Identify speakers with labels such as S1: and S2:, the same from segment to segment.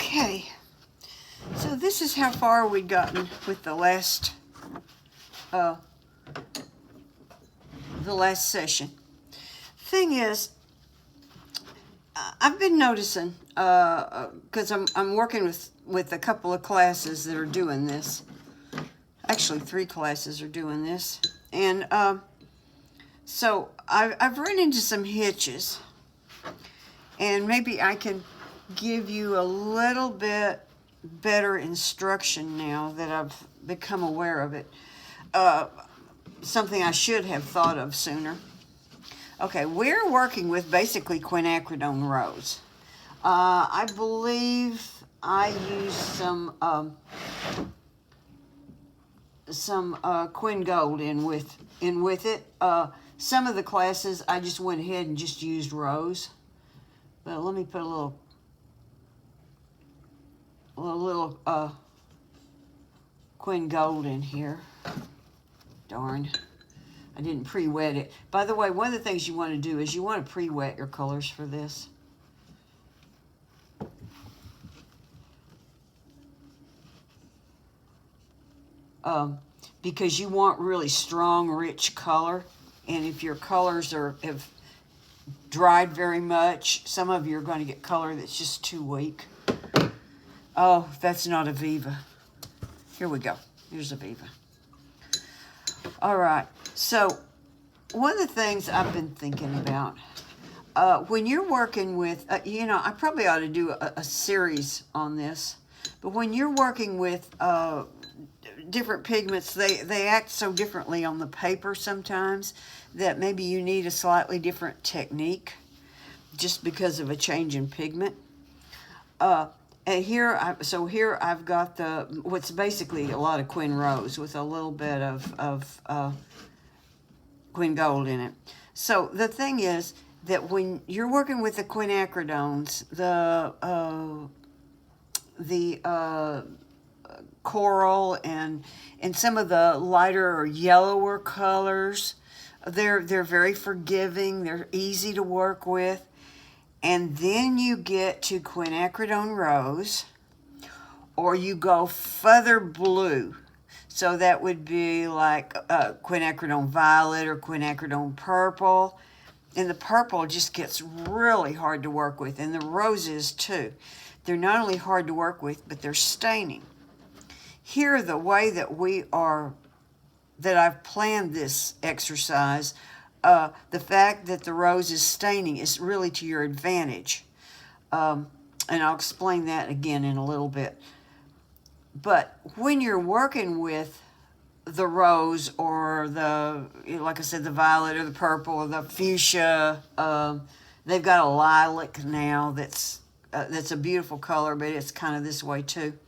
S1: Okay, so this is how far we'd gotten with the last session. Thing is, I've been noticing, because I'm working with a couple of classes that are doing this. Actually, 3 classes are doing this. And so I've run into some hitches. And maybe I can give you a little bit better instruction now that I've become aware of it. Something I should have thought of sooner. Okay, we're working with basically quinacridone rose. I believe I used some Quin Gold in with it. Some of the classes I just went ahead and just used rose. But let me put a little Quin Gold in here. Darn, I didn't pre-wet it. By the way, one of the things you want to do is you want to pre-wet your colors for this. Because you want really strong, rich color. And if your colors have dried very much, some of you are going to get color that's just too weak. Oh, that's not Aviva. Here we go. Here's Aviva. All right. So one of the things I've been thinking about, when you're working with, I probably ought to do a series on this, but when you're working with different pigments, they act so differently on the paper sometimes that maybe you need a slightly different technique just because of a change in pigment. And here I've got what's basically a lot of Quin Rose with a little bit of Quin Gold in it. So the thing is that when you're working with the quinacridones, the coral and some of the lighter or yellower colors, they're very forgiving. They're easy to work with. And then you get to quinacridone rose, or you go further blue. So that would be like quinacridone violet or quinacridone purple. And the purple just gets really hard to work with, and the roses too. They're not only hard to work with, but they're staining. Here, the way that I've planned this exercise, the fact that the rose is staining is really to your advantage. And I'll explain that again in a little bit. But when you're working with the rose or like I said, the violet or the purple or the fuchsia, they've got a lilac now that's a beautiful color, but it's kind of this way too.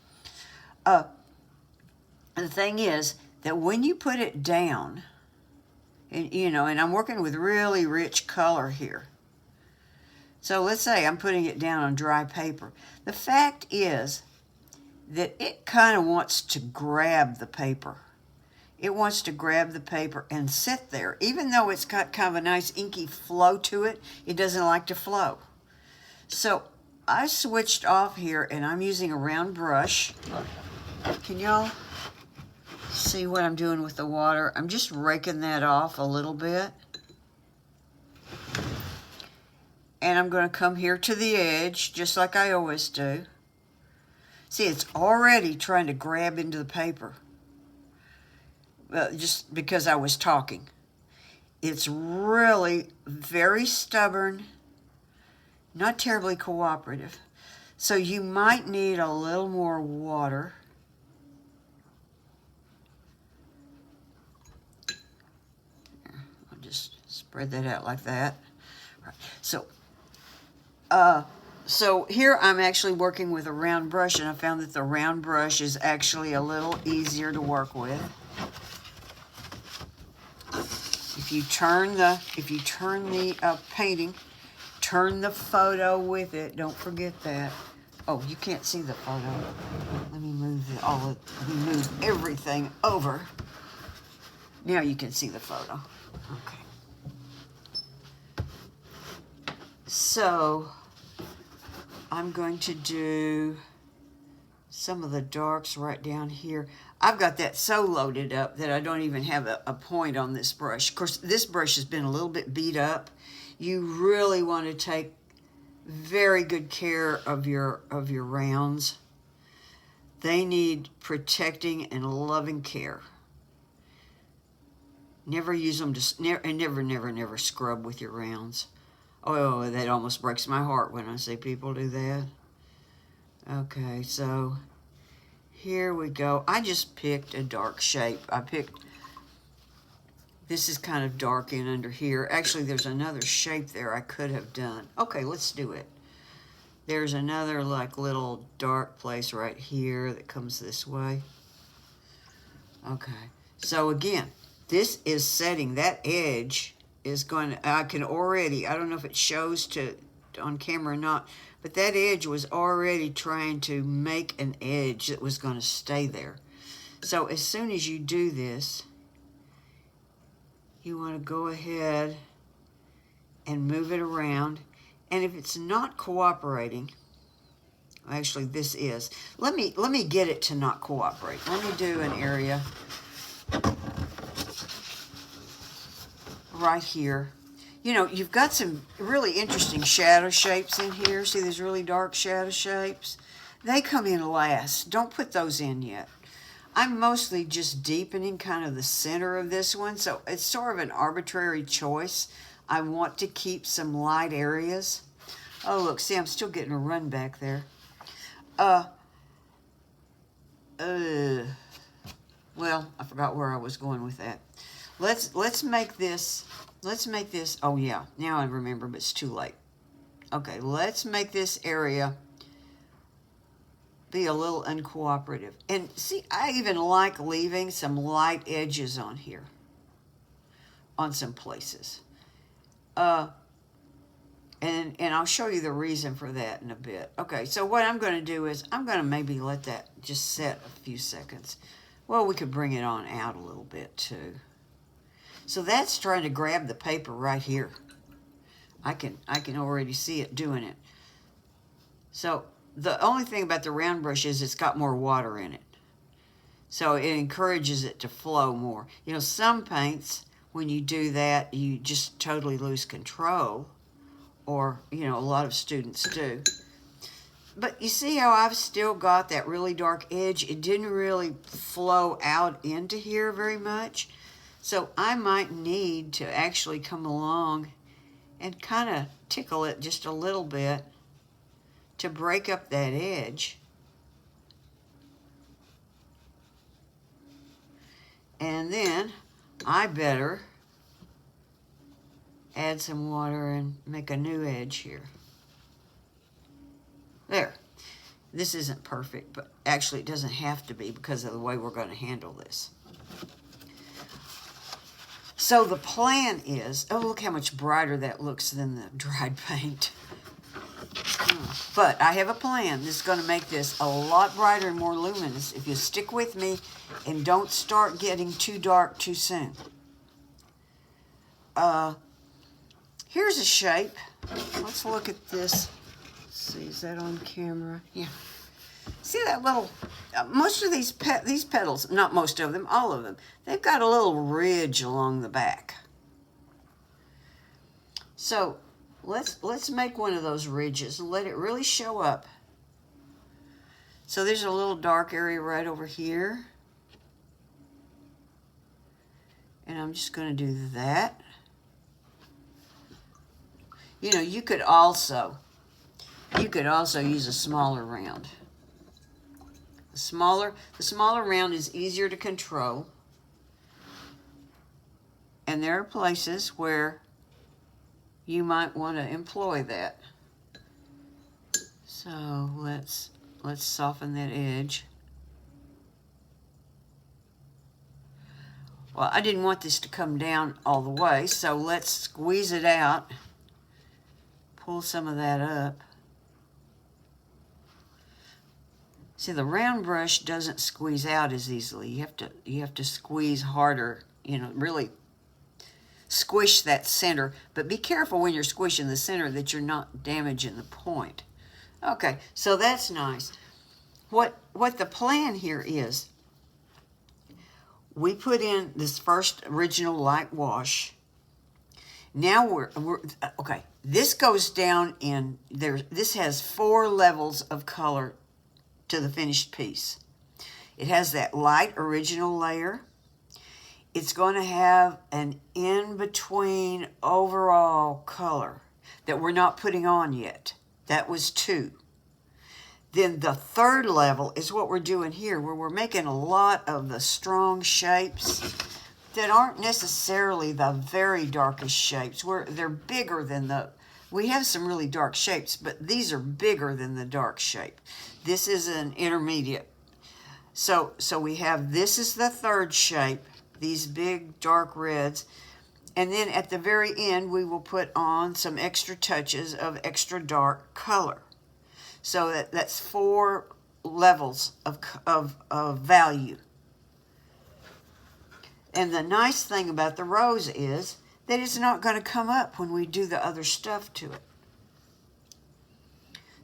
S1: The thing is that when you put it down, and I'm working with really rich color here. So let's say I'm putting it down on dry paper. The fact is that it kind of wants to grab the paper. It wants to grab the paper and sit there. Even though it's got kind of a nice inky flow to it, it doesn't like to flow. So I switched off here and I'm using a round brush. Can y'all see what I'm doing with the water? I'm just raking that off a little bit. And I'm going to come here to the edge, just like I always do. See, it's already trying to grab into the paper. Just because I was talking. It's really very stubborn, not terribly cooperative. So you might need a little more water. I'll just spread that out like that. Right. So here I'm actually working with a round brush, and I found that the round brush is actually a little easier to work with. If you turn the painting, turn the photo with it. Don't forget that. Oh, you can't see the photo. Let me move everything over. Now you can see the photo. Okay. So I'm going to do some of the darks right down here. I've got that so loaded up that I don't even have a point on this brush. Of course, this brush has been a little bit beat up. You really want to take very good care of your rounds. They need protecting and loving care. Never use them to, and never scrub with your rounds. Oh, that almost breaks my heart when I see people do that. Okay, so here we go. I just picked a dark shape. This is kind of dark in under here. Actually, there's another shape there I could have done. Okay, let's do it. There's another like little dark place right here that comes this way. Okay, so again, this is setting. That edge is going to, I don't know if it shows on camera or not, but that edge was already trying to make an edge that was going to stay there. So as soon as you do this, you want to go ahead and move it around. And if it's not cooperating, actually this is, let me get it to not cooperate. Let me do an area right here. You know, you've got some really interesting shadow shapes in here. See these really dark shadow shapes? They come in last. Don't put those in yet. I'm mostly just deepening kind of the center of this one, so it's sort of an arbitrary choice. I want to keep some light areas. Oh, look, see, I'm still getting a run back there. Well, I forgot where I was going with that. Let's make this, oh yeah, now I remember, but it's too late. Okay, let's make this area be a little uncooperative. And see, I even like leaving some light edges on here, on some places. And I'll show you the reason for that in a bit. Okay, so what I'm going to do is I'm going to maybe let that just set a few seconds. Well, we could bring it on out a little bit too. So that's trying to grab the paper right here. I can already see it doing it. So the only thing about the round brush is it's got more water in it. So it encourages it to flow more. You know, some paints, when you do that, you just totally lose control. Or, you know, a lot of students do. But you see how I've still got that really dark edge? It didn't really flow out into here very much. So I might need to actually come along and kind of tickle it just a little bit to break up that edge. And then I better add some water and make a new edge here. There. This isn't perfect, but actually it doesn't have to be because of the way we're going to handle this. So the plan is, oh, look how much brighter that looks than the dried paint. But I have a plan. This is going to make this a lot brighter and more luminous if you stick with me and don't start getting too dark too soon. Here's a shape. Let's look at this. Let's see, is that on camera? Yeah. See that little, most of these petals, not most of them, all of them, they've got a little ridge along the back. So let's make one of those ridges and let it really show up. So there's a little dark area right over here. And I'm just going to do that. You know, you could also use a smaller round. The smaller round is easier to control. And there are places where you might want to employ that. So let's soften that edge. Well, I didn't want this to come down all the way, so let's squeeze it out. Pull some of that up. See, the round brush doesn't squeeze out as easily. You have to squeeze harder, you know, really squish that center. But be careful when you're squishing the center that you're not damaging the point. Okay, so that's nice. what the plan here is, we put in this first original light wash. Now we're okay. This goes down in there. This has 4 levels of color to the finished piece. It has that light original layer. It's going to have an in-between overall color that we're not putting on yet. That was 2. Then the 3rd level is what we're doing here, where we're making a lot of the strong shapes that aren't necessarily the very darkest shapes. They're bigger than we have some really dark shapes, but these are bigger than the dark shape. This is an intermediate. So we have, this is the 3rd shape, these big dark reds. And then at the very end, we will put on some extra touches of extra dark color. So that's 4 levels of value. And the nice thing about the rose is that it's not going to come up when we do the other stuff to it.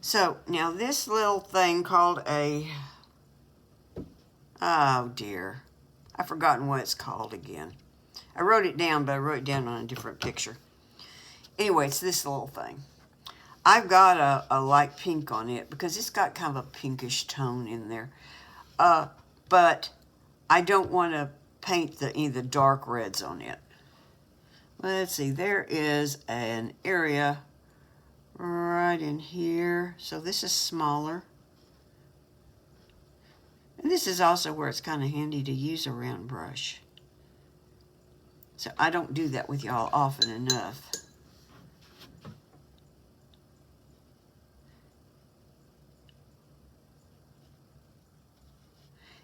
S1: So now this little thing called oh dear, I've forgotten what it's called again. I wrote it down, but I wrote it down on a different picture. Anyway, it's this little thing. I've got a light pink on it because it's got kind of a pinkish tone in there. But I don't want to paint any of the dark reds on it. Let's see, there is an area right in here. So this is smaller. And this is also where it's kind of handy to use a round brush. So I don't do that with y'all often enough.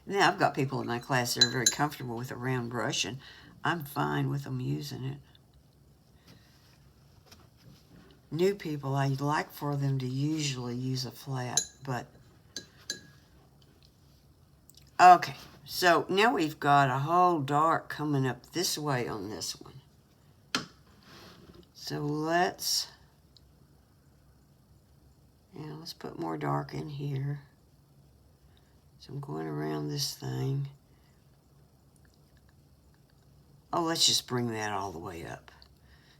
S1: Now, I've got people in my class that are very comfortable with a round brush, and I'm fine with them using it. New people, I'd like for them to usually use a flat, but... Okay, so now we've got a whole dark coming up this way on this one. So let's put more dark in here. So I'm going around this thing. Oh, let's just bring that all the way up.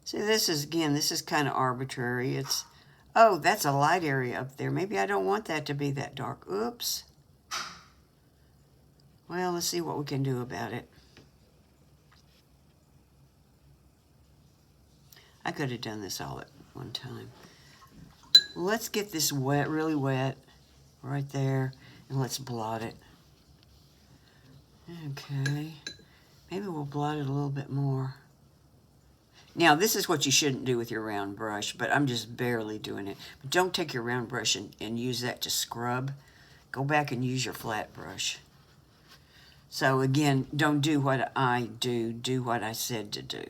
S1: See, this is kind of arbitrary. It's, oh, that's a light area up there. Maybe I don't want that to be that dark. Oops. Well, let's see what we can do about it. I could have done this all at one time. Let's get this wet, really wet, right there. And let's blot it. Okay. Maybe we'll blot it a little bit more. Now, this is what you shouldn't do with your round brush, but I'm just barely doing it. But don't take your round brush and use that to scrub. Go back and use your flat brush. So again, don't do what I do. Do what I said to do.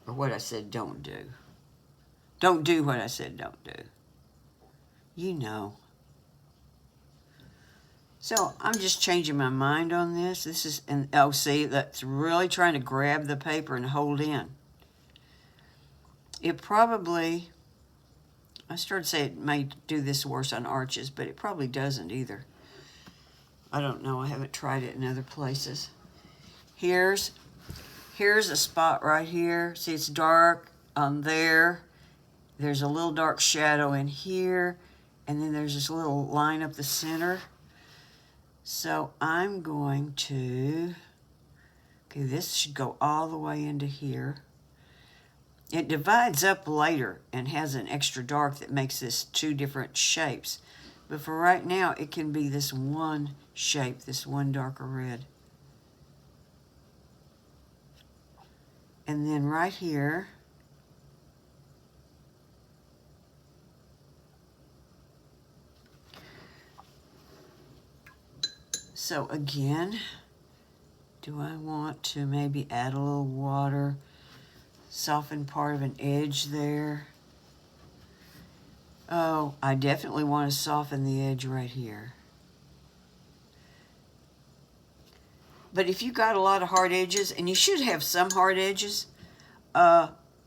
S1: Or what I said don't do. Don't do what I said don't do. You know. So I'm just changing my mind on this. This is, and oh, see, that's really trying to grab the paper and hold in. It probably, I started to say it may do this worse on arches, but it probably doesn't either. I don't know. I haven't tried it in other places. Here's a spot right here. See, it's dark on there. There's a little dark shadow in here. And then there's this little line up the center. So I'm going to, okay, this should go all the way into here. It divides up later and has an extra dark that makes this 2 different shapes. But for right now, it can be this one shape, this one darker red. And then right here, so again, do I want to maybe add a little water, soften part of an edge there? Oh, I definitely want to soften the edge right here. But if you got a lot of hard edges, and you should have some hard edges,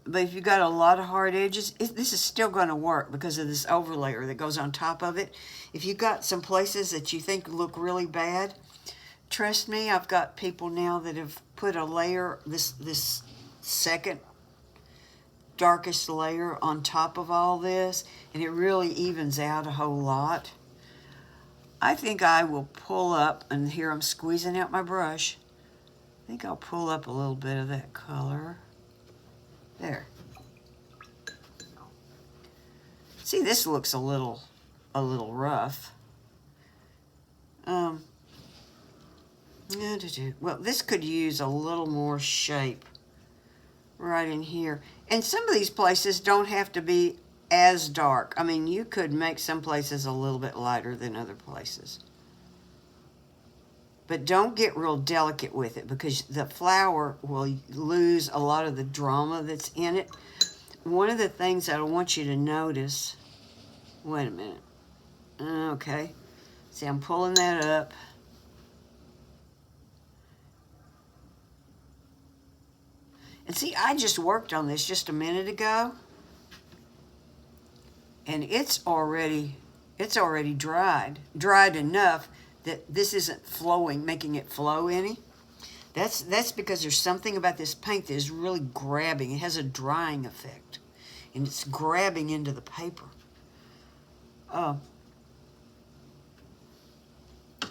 S1: But if you've got a lot of hard edges, this is still going to work because of this overlayer that goes on top of it. If you've got some places that you think look really bad, trust me, I've got people now that have put a layer, this second darkest layer on top of all this, and it really evens out a whole lot. I think I will pull up, and here I'm squeezing out my brush. I think I'll pull up a little bit of that color. There. See, this looks a little rough. Well, this could use a little more shape right in here. And some of these places don't have to be as dark. I mean, you could make some places a little bit lighter than other places. But don't get real delicate with it because the flower will lose a lot of the drama that's in it. One of the things that I want you to notice, wait a minute. Okay. See, I'm pulling that up. And see, I just worked on this just a minute ago. And it's already dried. Dried enough that this isn't flowing, making it flow any. That's because there's something about this paint that is really grabbing. It has a drying effect. And it's grabbing into the paper. And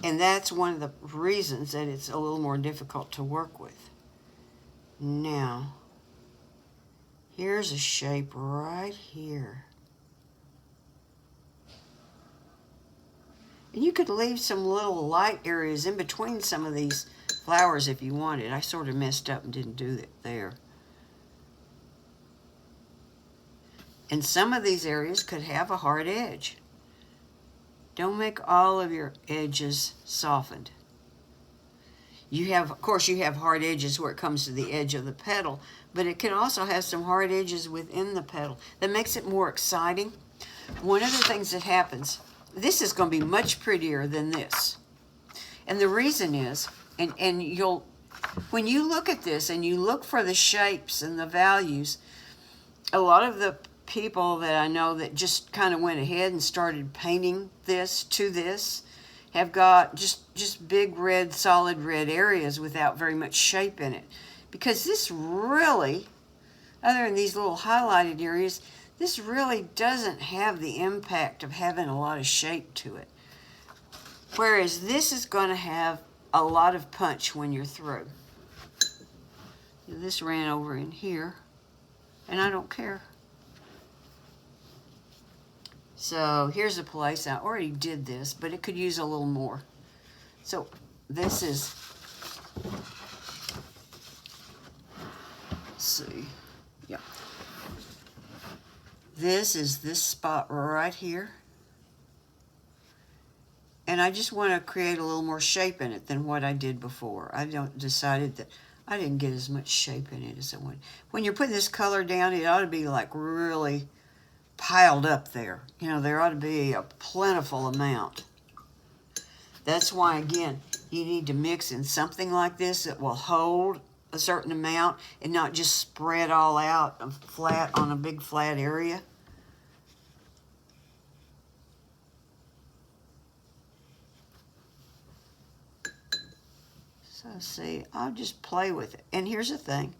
S1: that's one of the reasons that it's a little more difficult to work with. Now, here's a shape right here. And you could leave some little light areas in between some of these flowers if you wanted. I sort of messed up and didn't do it there. And some of these areas could have a hard edge. Don't make all of your edges softened. Of course, you have hard edges where it comes to the edge of the petal, but it can also have some hard edges within the petal. That makes it more exciting. One of the things that happens, this is going to be much prettier than this. And the reason is, and when you look at this and you look for the shapes and the values, a lot of the people that I know that just kind of went ahead and started painting this to this have got just big red, solid red areas without very much shape in it. Because this really, other than these little highlighted areas, this really doesn't have the impact of having a lot of shape to it. Whereas this is going to have a lot of punch when you're through. This ran over in here, and I don't care. So here's a place, I already did this, but it could use a little more. So this is, let's see, yeah. This is this spot right here. And I just want to create a little more shape in it than what I did before. I decided that I didn't get as much shape in it as I wanted. When you're putting this color down, it ought to be like really piled up there. You know, there ought to be a plentiful amount. That's why, again, you need to mix in something like this that will hold a certain amount and not just spread all out flat on a big flat area. So see, I'll just play with it. And here's the thing.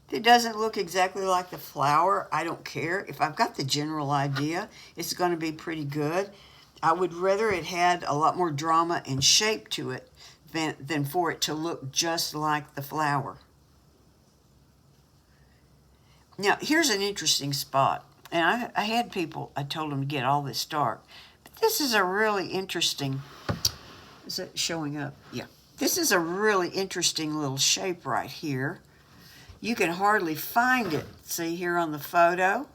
S1: If it doesn't look exactly like the flower, I don't care. If I've got the general idea, it's going to be pretty good. I would rather it had a lot more drama and shape to it than for it to look just like the flower. Now, here's an interesting spot. And I had people, I told them to get all this dark. But this is a really interesting, is it showing up? Yeah. This is a really interesting little shape right here. You can hardly find it, see here on the photo.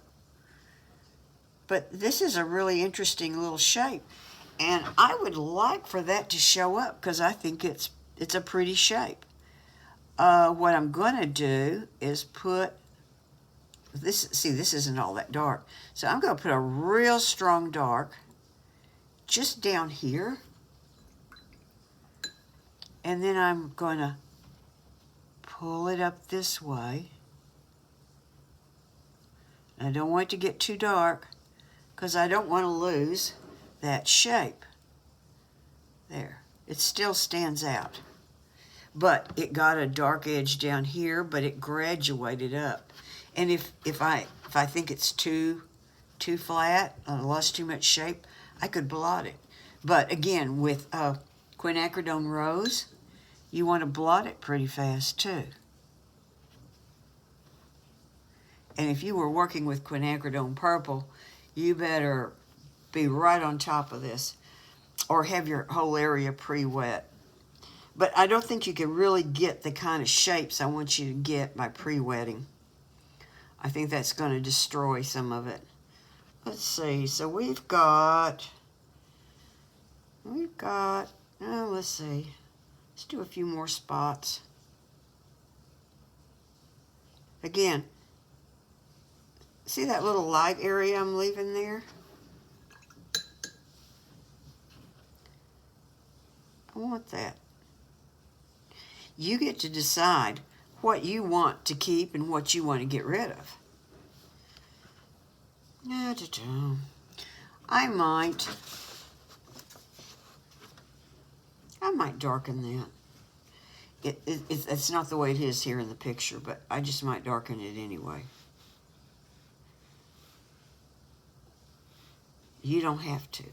S1: But this is a really interesting little shape. And I would like for that to show up because I think it's a pretty shape. What I'm going to do is put this, see, this isn't all that dark. So I'm going to put a real strong dark just down here. And then I'm going to pull it up this way. I don't want it to get too dark because I don't want to lose that shape. There, it still stands out. But it got a dark edge down here, but it graduated up. And if I think it's too flat, lost too much shape, I could blot it. But again, with quinacridone rose, you want to blot it pretty fast too. And if you were working with quinacridone purple, you better be right on top of this or have your whole area pre-wet. But I don't think you can really get the kind of shapes I want you to get by pre-wetting. I think that's going to destroy some of it. Let's see. So we've got, let's see. Let's do a few more spots. Again, see that little light area I'm leaving there? I want that. You get to decide what you want to keep and what you want to get rid of. I might darken that. It's not the way it is here in the picture, but I just might darken it anyway. You don't have to.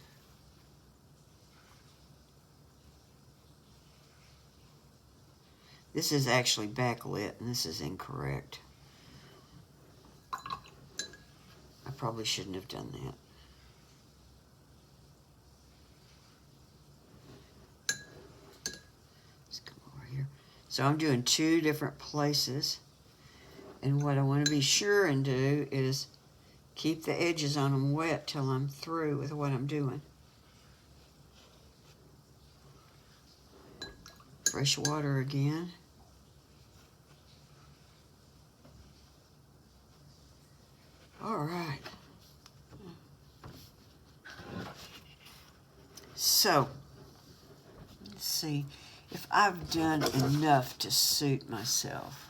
S1: This is actually backlit, and this is incorrect. I probably shouldn't have done that. Let's come over here. So I'm doing 2 different places, and what I want to be sure and do is keep the edges on them wet till I'm through with what I'm doing. Fresh water again. All right. So, let's see if I've done enough to suit myself.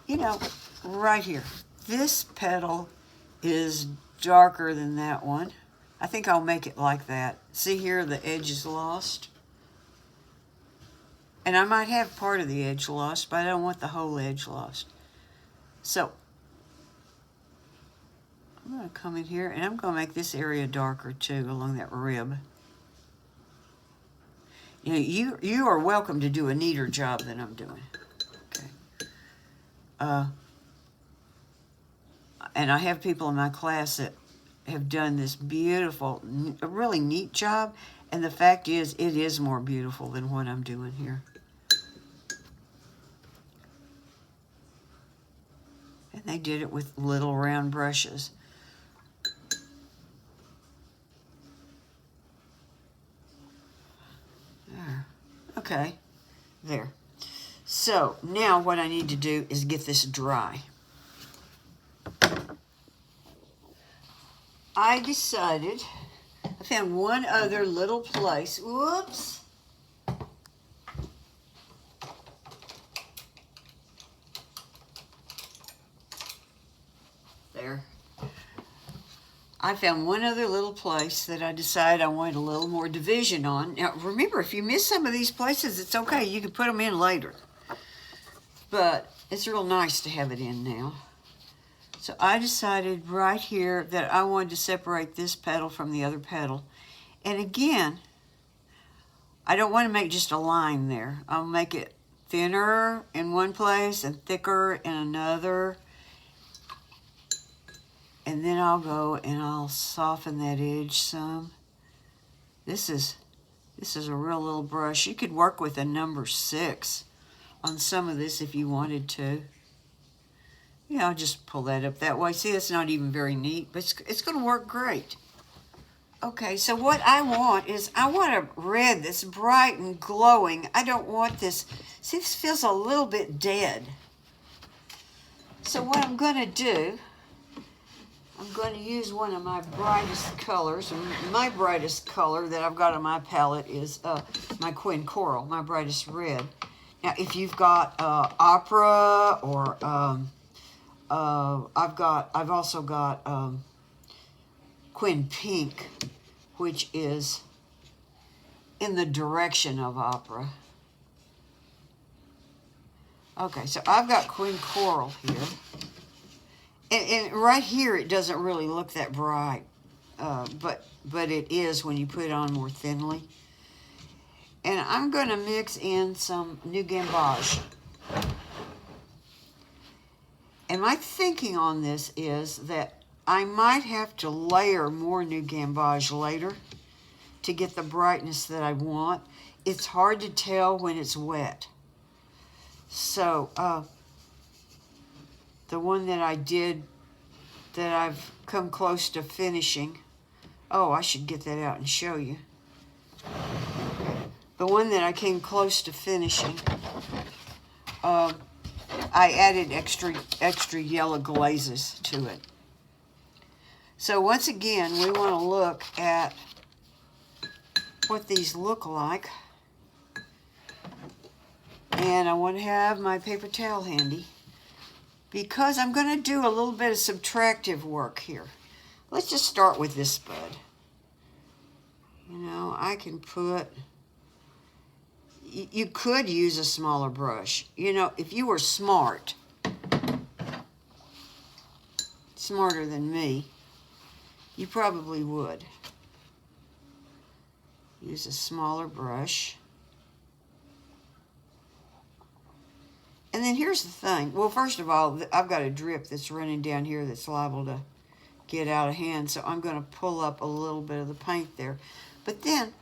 S1: You know, right here, this petal is darker than that one. I think I'll make it like that. See here, the edge is lost. And I might have part of the edge lost, but I don't want the whole edge lost. So, I'm going to come in here, and I'm going to make this area darker, too, along that rib. You know, you are welcome to do a neater job than I'm doing. Okay. And I have people in my class that have done this beautiful, a really neat job, and the fact is, it is more beautiful than what I'm doing here. And they did it with little round brushes. There. Okay, there. So now what I need to do is get this dry. I decided, I found one other little place. Whoops. There. I found one other little place that I decided I wanted a little more division on. Now, remember, if you miss some of these places, it's okay. You can put them in later. But it's real nice to have it in now. So I decided right here that I wanted to separate this petal from the other petal. And again, I don't want to make just a line there. I'll make it thinner in one place and thicker in another. And then I'll go and I'll soften that edge some. This is a real little brush. You could work with a number 6 on some of this if you wanted to. Yeah, I'll just pull that up that way. See, it's not even very neat, but it's going to work great. Okay, so what I want is, I want a red that's bright and glowing. I don't want this. See, this feels a little bit dead. So what I'm going to do, I'm going to use one of my brightest colors. My brightest color that I've got on my palette is my Quin Coral, my brightest red. Now, if you've got Opera or I've also got Quinn Pink, which is in the direction of opera. Okay, so I've got Quinn Coral here. And right here, it doesn't really look that bright, but it is when you put it on more thinly. And I'm going to mix in some New Gamboge. And my thinking on this is that I might have to layer more New Gamboge later to get the brightness that I want. It's hard to tell when it's wet. So, the one that I did, that I've come close to finishing, oh, I should get that out and show you. The one that I came close to finishing, I added extra yellow glazes to it. So once again, we want to look at what these look like. And I want to have my paper towel handy because I'm going to do a little bit of subtractive work here. Let's just start with this bud. You know, I can put, you could use a smaller brush. You know, if you were smarter than me, you probably would use a smaller brush. And then here's the thing. Well, first of all, I've got a drip that's running down here that's liable to get out of hand, so I'm going to pull up a little bit of the paint there. But then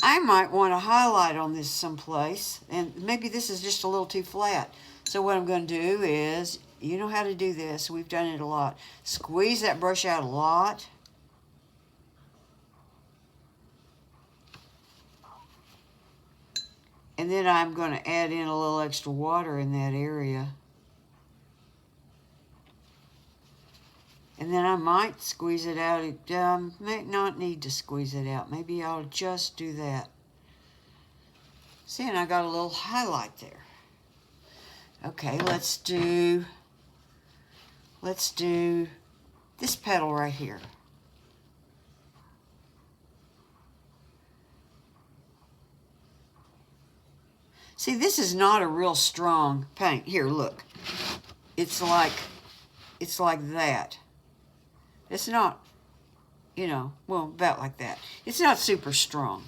S1: I might want to highlight on this someplace, and maybe this is just a little too flat. So what I'm going to do is, you know how to do this. We've done it a lot. Squeeze that brush out a lot. And then I'm going to add in a little extra water in that area. And then I might squeeze it out. It may not need to squeeze it out. Maybe I'll just do that. See, and I got a little highlight there. Okay, let's do this petal right here. See, this is not a real strong paint. Here, look. It's like that. It's not, you know, well, about like that. It's not super strong.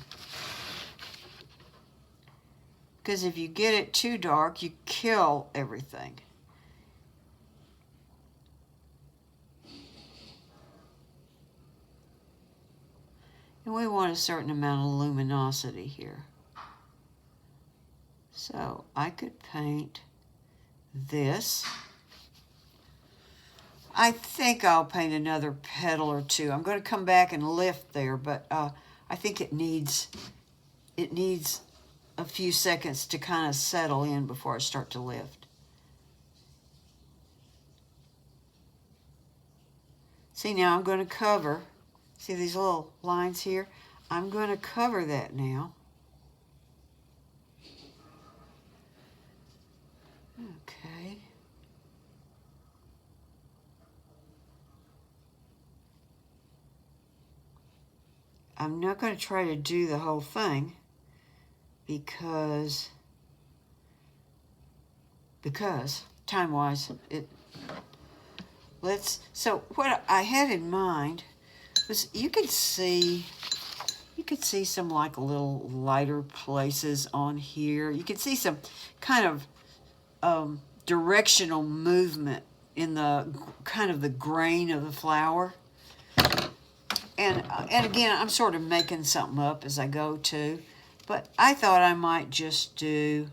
S1: Because if you get it too dark, you kill everything. And we want a certain amount of luminosity here. So I could paint this. I think I'll paint another petal or two. I'm going to come back and lift there, but I think it needs a few seconds to kind of settle in before I start to lift. See, now I'm going to cover, see these little lines here? I'm going to cover that now. Okay. I'm not going to try to do the whole thing because time-wise, so what I had in mind was you could see some like little lighter places on here. You could see some kind of directional movement in the kind of the grain of the flower. And again, I'm sort of making something up as I go too, but I thought I might just do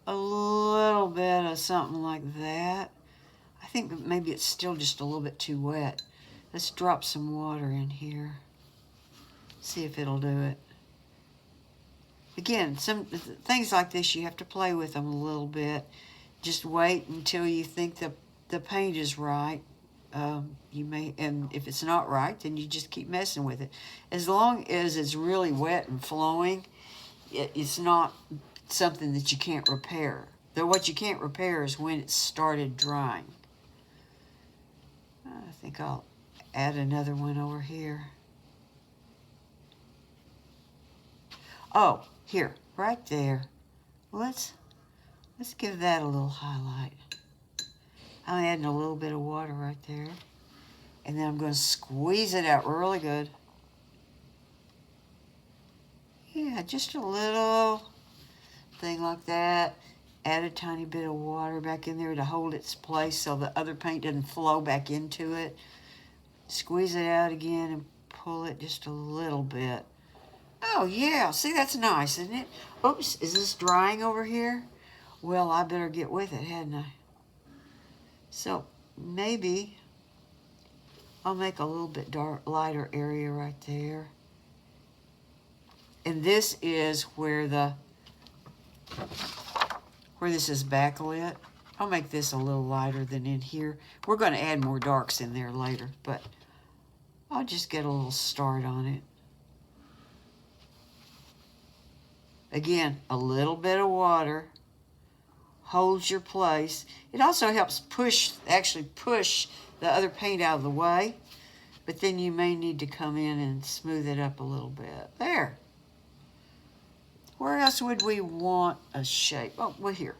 S1: a little bit of something like that. I think maybe it's still just a little bit too wet. Let's drop some water in here. See if it'll do it. Again, some things like this, you have to play with them a little bit. Just wait until you think the paint is right. You may, and if it's not right, then you just keep messing with it. As long as it's really wet and flowing, it's not something that you can't repair. Though what you can't repair is when it started drying. I think I'll add another one over here. Oh, here, right there. Let's give that a little highlight. I'm adding a little bit of water right there. And then I'm going to squeeze it out really good. Yeah, just a little thing like that. Add a tiny bit of water back in there to hold its place so the other paint doesn't flow back into it. Squeeze it out again and pull it just a little bit. Oh, yeah. See, that's nice, isn't it? Oops, is this drying over here? Well, I better get with it, hadn't I? So maybe I'll make a little bit lighter area right there. And this is where this is backlit. I'll make this a little lighter than in here. We're going to add more darks in there later, but I'll just get a little start on it. Again, a little bit of water holds your place. It also helps actually push the other paint out of the way, but then you may need to come in and smooth it up a little bit. There. Where else would we want a shape? Oh, well, here.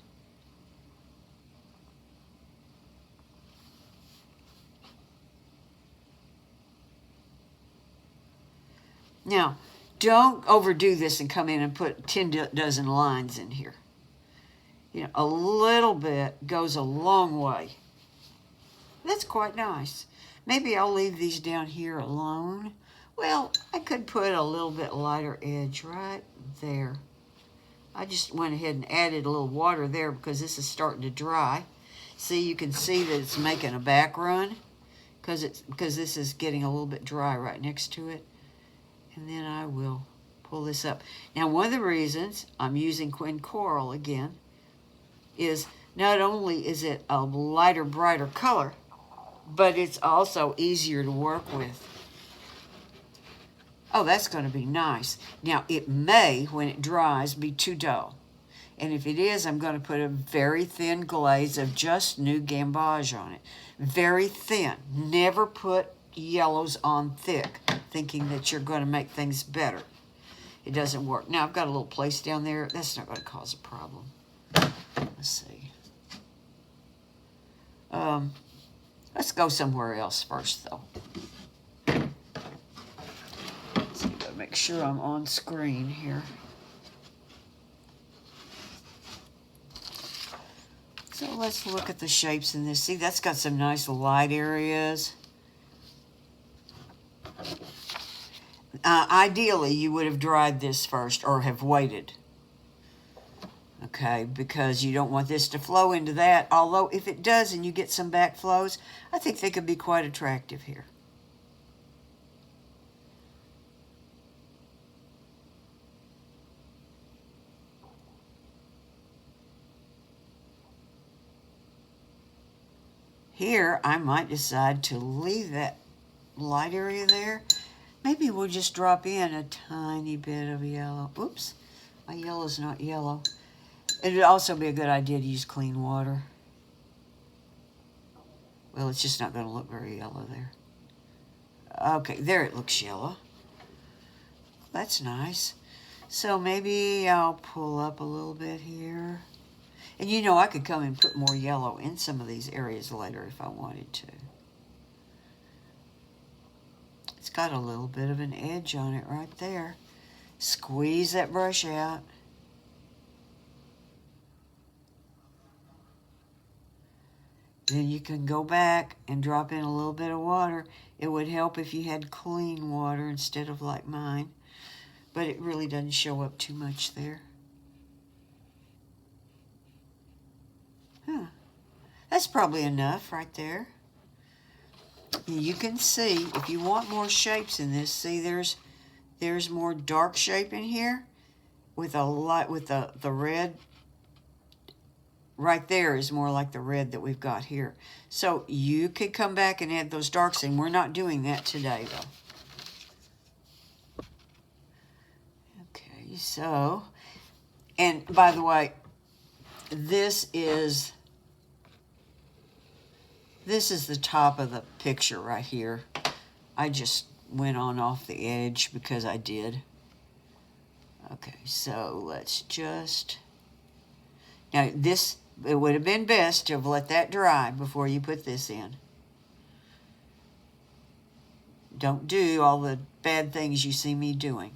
S1: Now, don't overdo this and come in and put 10 dozen lines in here. You know, a little bit goes a long way. That's quite nice. Maybe I'll leave these down here alone. Well, I could put a little bit lighter edge right there. I just went ahead and added a little water there because this is starting to dry. See, you can see that it's making a back run because this is getting a little bit dry right next to it. And then I will pull this up. Now, one of the reasons I'm using Quin Coral again is not only is it a lighter, brighter color, but it's also easier to work with. Oh, that's going to be nice. Now, it may, when it dries, be too dull. And if it is, I'm going to put a very thin glaze of just New Gamboge on it. Very thin. Never put yellows on thick, thinking that you're going to make things better. It doesn't work. Now, I've got a little place down there. That's not going to cause a problem. Let's see. Let's go somewhere else first, though. So I've got to make sure I'm on screen here. So let's look at the shapes in this. See, that's got some nice light areas. Ideally, you would have dried this first or have waited. Okay, because you don't want this to flow into that. Although, if it does and you get some backflows, I think they could be quite attractive here. Here, I might decide to leave that light area there. Maybe we'll just drop in a tiny bit of yellow. Oops, my yellow's not yellow. It would also be a good idea to use clean water. Well, it's just not going to look very yellow there. Okay, there it looks yellow. That's nice. So maybe I'll pull up a little bit here. And you know, I could come and put more yellow in some of these areas later if I wanted to. It's got a little bit of an edge on it right there. Squeeze that brush out. Then you can go back and drop in a little bit of water. It would help if you had clean water instead of like mine. But it really doesn't show up too much there. Huh. That's probably enough right there. You can see, if you want more shapes in this, see there's more dark shape in here with a light, with the red. Right there is more like the red that we've got here. So you could come back and add those darks in. We're not doing that today, though. Okay, so, and by the way, this is the top of the picture right here. I just went on off the edge because I did. Okay, so let's just... Now this, it would have been best to have let that dry before you put this in. Don't do all the bad things you see me doing.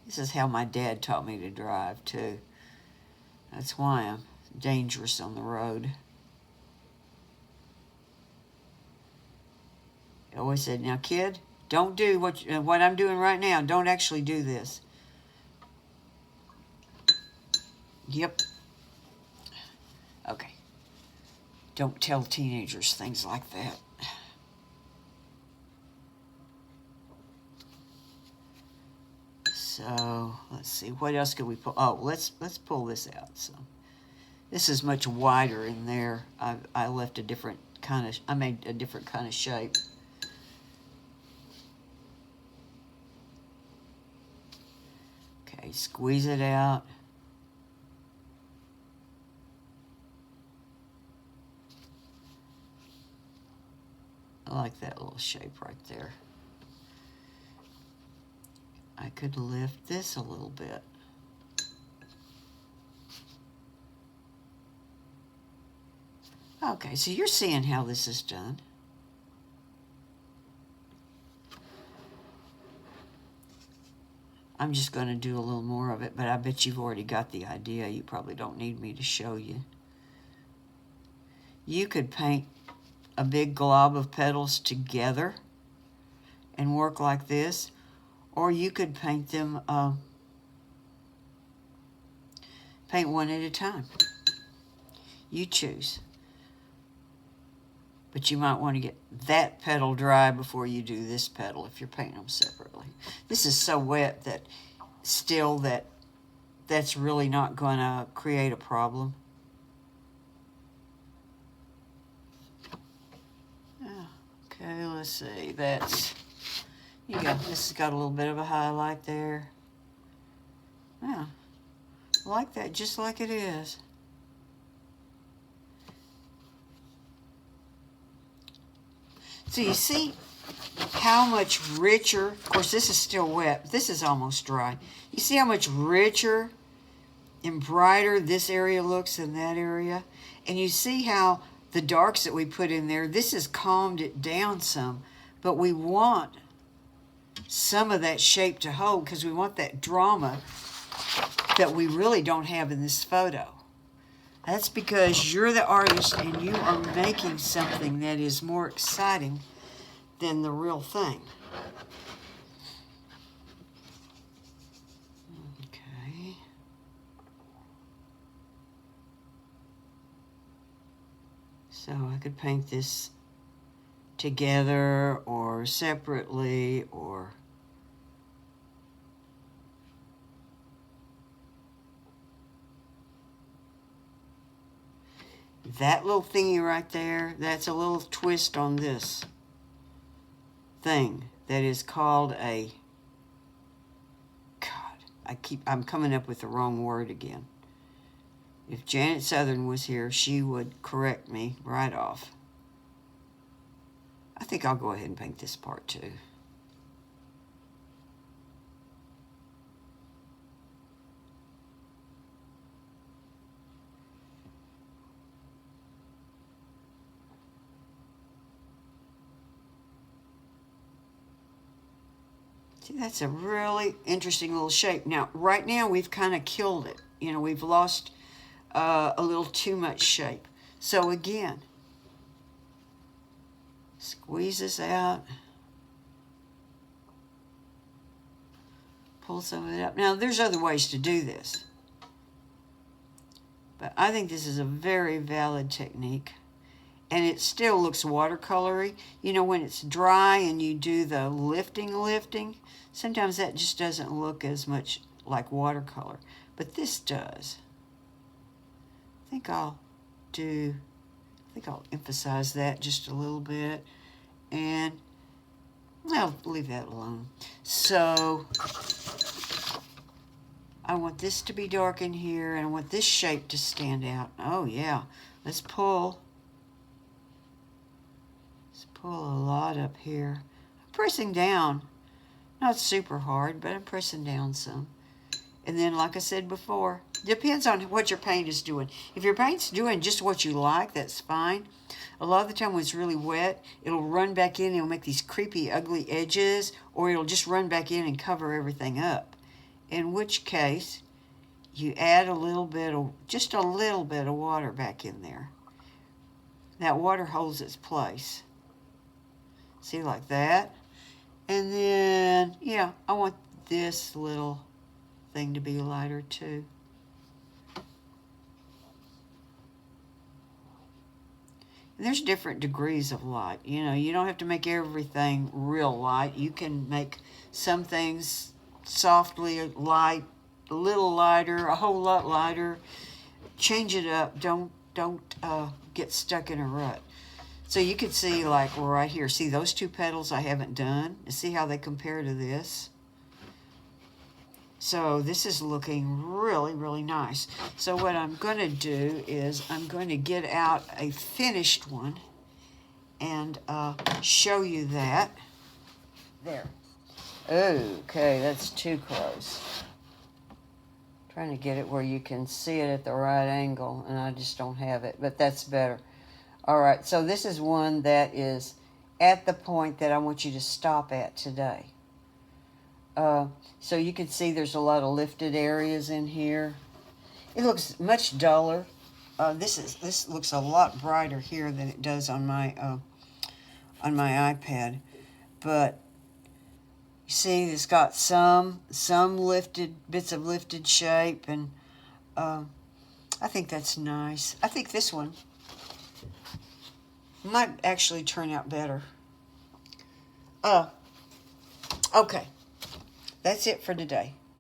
S1: This is how my dad taught me to drive too. That's why I'm dangerous on the road. He always said, now kid, don't do what I'm doing right now. Don't actually do this. Yep. Okay. Don't tell teenagers things like that. So let's see, what else could we pull? Oh, let's pull this out. So this is much wider in there. I left a different kind of, I made a different kind of shape. Okay, squeeze it out. I like that little shape right there. I could lift this a little bit. Okay, so you're seeing how this is done. I'm just going to do a little more of it, but I bet you've already got the idea. You probably don't need me to show you. You could paint a big glob of petals together and work like this, or you could paint them, paint one at a time. You choose. But you might want to get that petal dry before you do this petal if you're painting them separately. This is so wet that still that's really not going to create a problem. Okay, let's see. That's, you got, this has got a little bit of a highlight there. Yeah, I like that, just like it is. So you see how much richer, of course this is still wet, this is almost dry. You see how much richer and brighter this area looks than that area? And you see how the darks that we put in there, this has calmed it down some, but we want some of that shape to hold because we want that drama that we really don't have in this photo. That's because you're the artist and you are making something that is more exciting than the real thing. Okay. So I could paint this together or separately or... That little thingy right there, that's a little twist on this thing that is called a... God, I'm coming up with the wrong word again. If Janet Southern was here, she would correct me right off. I think I'll go ahead and paint this part too. See, that's a really interesting little shape. Now, right now, we've kind of killed it. You know, we've lost a little too much shape. So again, squeeze this out. Pull some of it up. Now, there's other ways to do this. But I think this is a very valid technique. And it still looks watercolory. You know, when it's dry and you do the lifting, sometimes that just doesn't look as much like watercolor. But this does. I think I'll emphasize that just a little bit. And I'll leave that alone. So I want this to be dark in here, and I want this shape to stand out. Oh, yeah. Let's pull. Let's pull a lot up here. I'm pressing down. Not super hard, but I'm pressing down some. And then, like I said before, depends on what your paint is doing. If your paint's doing just what you like, that's fine. A lot of the time when it's really wet, it'll run back in and it'll make these creepy, ugly edges, or it'll just run back in and cover everything up. In which case, you add a little bit of, just a little bit of water back in there. That water holds its place. See, like that. And then, yeah, I want this little thing to be lighter too. And there's different degrees of light. You know, you don't have to make everything real light. You can make some things softly light, a little lighter, a whole lot lighter. Change it up. Don't get stuck in a rut. So you can see, like right here, see those two petals I haven't done? And see how they compare to this? So this is looking really, really nice. So what I'm going to do is I'm going to get out a finished one and show you that. There. Okay, that's too close. Trying to get it where you can see it at the right angle, and I just don't have it, but that's better. All right, so this is one that is at the point that I want you to stop at today. So you can see there's a lot of lifted areas in here. It looks much duller. This looks a lot brighter here than it does on my iPad. But you see, it's got some lifted bits of lifted shape, and I think that's nice. I think this one might actually turn out better. Okay. That's it for today.